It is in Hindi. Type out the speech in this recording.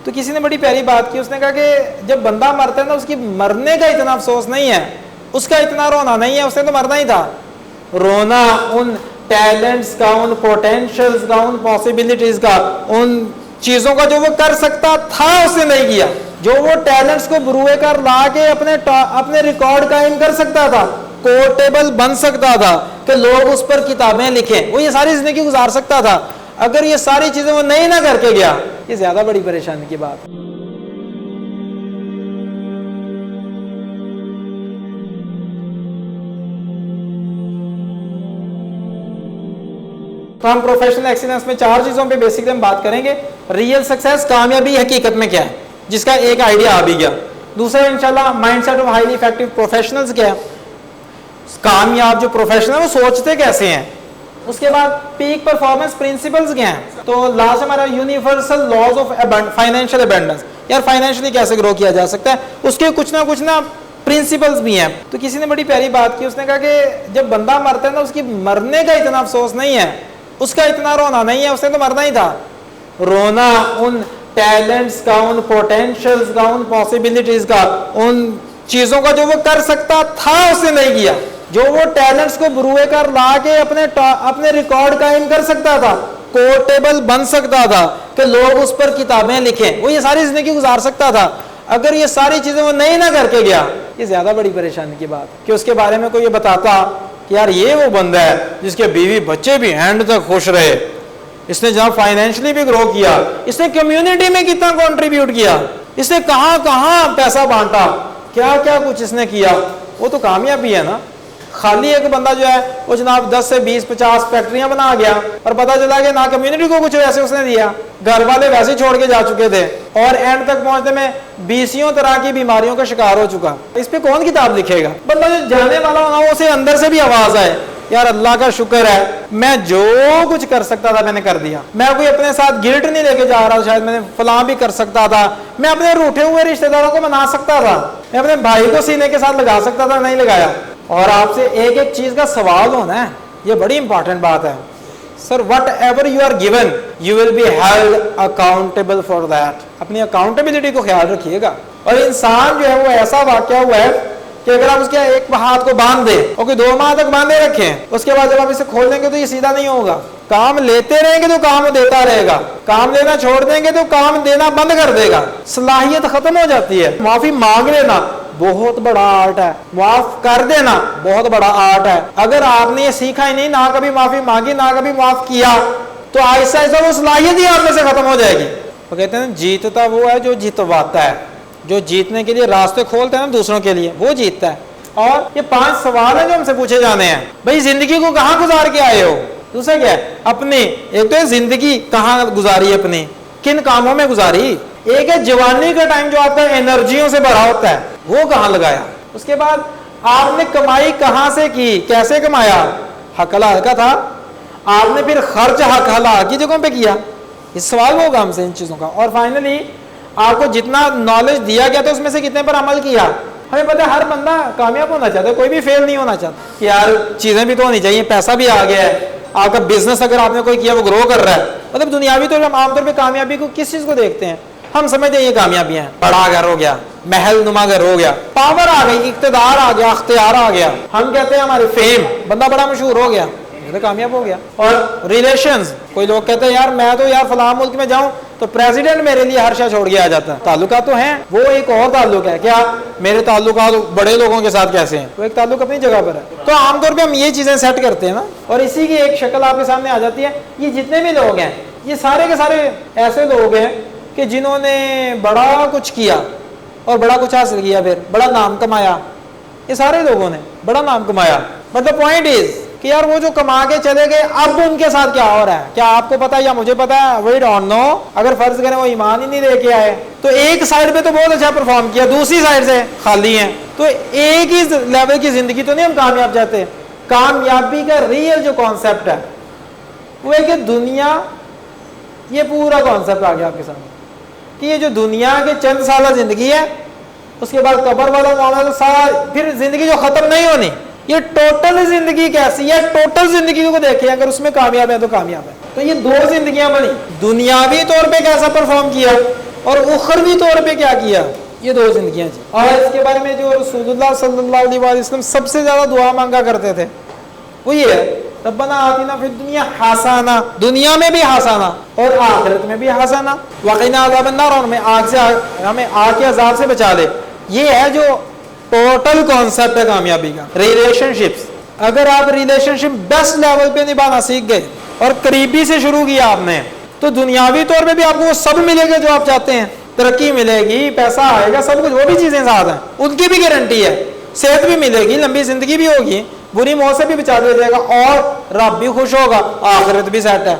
तो किसी ने बड़ी प्यारी बात की, उसने कहा कि जब बंदा मरता है ना, उसकी मरने का इतना अफसोस नहीं है, उसका इतना रोना नहीं है, उसने तो मरना ही था। रोना उन टैलेंट्स का, उन पोटेंशियल्स का, उन पॉसिबिलिटीज का, उन चीजों का जो वो कर सकता था उसने नहीं किया, जो वो टैलेंट्स को बुरुए कर ला के अपने रिकॉर्ड कायम कर सकता था, कोटेबल बन सकता था कि लोग उस पर किताबें लिखें, वो ये सारी जिंदगी गुजार सकता था। अगर ये सारी चीजें वो नहीं ना करके गया, ये ज्यादा बड़ी परेशानी की बात है। तो हम प्रोफेशनल एक्सीलेंस में 4 चीजों पे बेसिकली हम बात करेंगे। रियल सक्सेस, कामयाबी हकीकत में क्या है, जिसका एक आइडिया आ भी गया। दूसरा इंशाल्लाह mindset of highly effective professionals क्या है, कामयाब जो प्रोफेशनल वो सोचते कैसे हैं। उसके बाद पीक परफॉर्मेंस प्रिंसिपल्स क्या हैं। तो लास्ट हमारा universal laws of financial abundance, यार फाइनेंशियली कैसे ग्रो किया जा सकता है, उसके कुछ ना प्रिंसिपल्स भी हैं। तो किसी ने बड़ी प्यारी बात की, उसने कहा कि जब बंदा मरता है ना, उसकी मरने का इतना अफसोस नहीं है, उसका इतना रोना नहीं है, उसने तो मरना ही था। रोना उन टैलेंट्स का, उन पोटेंशियल्स का, उन पॉसिबिलिटीज का, उन चीजों का जो वो कर सकता था उसने नहीं किया, जो वो टैलेंट्स को बुरुए कर ला के अपने रिकॉर्ड कायम कर सकता था, कोटेबल बन सकता था कि लोग उस पर किताबें लिखें, वो ये सारी जिंदगी गुजार सकता था। अगर ये सारी चीजें वो नहीं ना करके गया, ये ज्यादा बड़ी परेशानी की बात है। कि उसके बारे में कोई ये बताता कि यार ये वो बंदा है जिसके बीवी बच्चे भी एंड तक खुश रहे, इसने जहां फाइनेंशियली भी ग्रो किया, इसने कम्युनिटी में कितना कंट्रीब्यूट किया, इसने कहां कहां पैसा बांटा, क्या क्या कुछ इसने किया, वो तो कामयाबी है ना। खाली एक बंदा जो है वो जनाब 10 से 20-50 फैक्ट्रियां बना गया और पता चला कि ना कम्युनिटी को कुछ वैसे उसने दिया, घर वाले वैसे छोड़ के जा चुके थे और एंड तक पहुंचने में 20 तरह की बीमारियों का शिकार हो चुका। इस पे कौन किताब लिखेगा। बंदा जो जाने वाला होगा उसे अंदर से भी आवाज आए, यार अल्लाह का शुक्र है मैं जो कुछ कर सकता था मैंने कर दिया, मैं कोई अपने साथ गिल्ट नहीं लेके जा रहा, शायद मैंने फलां भी कर सकता था, मैं अपने रूठे हुए रिश्तेदारों को मना सकता था, मैं अपने भाई को सीने के साथ लगा सकता था, नहीं लगाया। और आपसे एक एक चीज का सवाल होना है, ये बड़ी इंपॉर्टेंट बात है। Sir whatever you are given you will be held accountable for that. अपनी अकाउंटेबिलिटी को ख्याल रखिएगा। और इंसान जो है वो ऐसा वाकया हुआ है कि अगर आप उसके एक हाथ को बांध दे और कोई 2 माह तक बांधे रखें, उसके बाद जब आप इसे खोल देंगे तो ये सीधा नहीं होगा। काम लेते रहेंगे तो काम देता रहेगा, काम लेना छोड़ देंगे तो काम देना बंद कर देगा, सलाहियत खत्म हो जाती है। माफी मांग लेना बहुत बड़ा आर्ट है, माफ कर देना बहुत बड़ा आर्ट है। अगर आपने ये सीखा ही नहीं, ना कभी माफी मांगी ना कभी माफ किया, तो आहिस्ता आहिस्ता वो सलाहियत ही आप में से खत्म हो जाएगी। वो कहते हैं जीतता वो है जो जितवाता है, जो जीतने के लिए रास्ते खोलते हैं ना दूसरों के लिए, वो जीतता है। और ये 5 सवाल है जो हमसे पूछे जाने हैं। भाई जिंदगी को कहाँ गुजार के आए हो, दूसरा क्या है अपनी, एक तो है जिंदगी कहाँ गुजारी अपनी, किन कामों में गुजारी, एक है जवानी का टाइम जो आपका एनर्जियों से भरा होता है वो कहाँ लगाया, उसके बाद आपने कमाई कहाँ से की, कैसे कमाया, हक हलाल का था, आपने फिर खर्च हक हलाल की जगहों पे किया, इस सवाल होगा हमसे इन चीजों का। और फाइनली आपको जितना नॉलेज दिया गया था उसमें से कितने पर अमल किया। हमें पता है हर बंदा कामयाब होना चाहता है, कोई भी फेल नहीं होना चाहता कि यार चीजें भी तो होनी चाहिए, पैसा भी आ गया है, आपका बिजनेस अगर आपने कोई किया वो ग्रो कर रहा है। मतलब दुनियावी तौर पर आमतौर पर कामयाबी को किस चीज को देखते हैं, हम समझते हैं ये कामयाबी है, बड़ा घर हो गया, महल नुमा घर हो गया, पावर आ गई, इख्तियार आ गया, अख्तियार आ गया, हम कहते हैं हमारे फेम, बंदा बड़ा मशहूर हो गया, ये तो कामयाब हो गया। और रिलेशंस, कोई लोग कहते हैं यार मैं तो यार फलां मुल्क में जाऊं तो प्रेसिडेंट मेरे लिए हर शय छोड़ के आ जाता है। ताल्लुकात तो हैं, वो एक और ताल्लुक है, क्या मेरे ताल्लुकात बड़े लोगों के साथ कैसे हैं, वो एक ताल्लुक अपनी जगह पर है। तो आमतौर पर हम ये चीजें सेट करते हैं ना, और इसी की एक शक्ल आपके सामने आ जाती है। ये जितने भी लोग हैं ये सारे के सारे ऐसे लोग हैं कि जिन्होंने बड़ा कुछ किया और बड़ा कुछ हासिल किया, फिर बड़ा नाम कमाया, ये सारे लोगों ने बड़ा नाम कमाया। बट द पॉइंट इज कि यार वो जो कमा के चले गए अब उनके साथ क्या हो रहा है, क्या आपको पता है या मुझे पता है, वी डोंट नो। अगर फर्ज करें वो ईमान ही नहीं लेके आए तो एक साइड पे तो बहुत अच्छा परफॉर्म किया, दूसरी साइड से खाली है, तो एक ही लेवल की जिंदगी तो नहीं हम कामयाब चाहते। कामयाबी का रियल जो कॉन्सेप्ट है वो है कि दुनिया, ये पूरा कॉन्सेप्ट आ गया आपके सामने कि ये जो दुनिया के चंद साल जिंदगी है, उसके बाद कब्र वाला मामला, तो सारा फिर जिंदगी जो खत्म नहीं होनी, ये टोटल जिंदगी कैसी है, टोटल जिंदगी को देखें, अगर उसमें कामयाब है तो कामयाब है। तो ये 2 जिंदगियां बनी, दुनियावी तौर पे कैसा परफॉर्म किया और उखरवी तौर पे क्या किया, ये 2 जिंदगियां जी। और इसके बारे में जो रसूलुल्लाह सल्लल्लाहु अलैहि वसल्लम सबसे ज्यादा दुआ मांगा करते थे वो ये है, रब्बना आतिना फिद दुनिया हसाना, दुनिया में भी हसाना और आखिरत में भी हसाना, वक़िना अज़ाबन नार, और हमें आग के अजाब से बचा ले। ये है जो टोटल कॉन्सेप्ट है कामयाबी का। रिलेशनशिप्स, अगर आप रिलेशनशिप बेस्ट लेवल पे निभाना सीख गए और करीबी से शुरू किया आपने, तो दुनियावी तौर पे भी आपको वो सब मिलेगा जो आप चाहते हैं, तरक्की मिलेगी, पैसा आएगा, सब कुछ, वो भी चीजें साथ हैं, उनकी भी गारंटी है, सेहत भी मिलेगी, लंबी जिंदगी भी होगी, बुरी मौत से भी बचा दिया जाएगा और रब भी खुश होगा, आखिरत भी सेट है।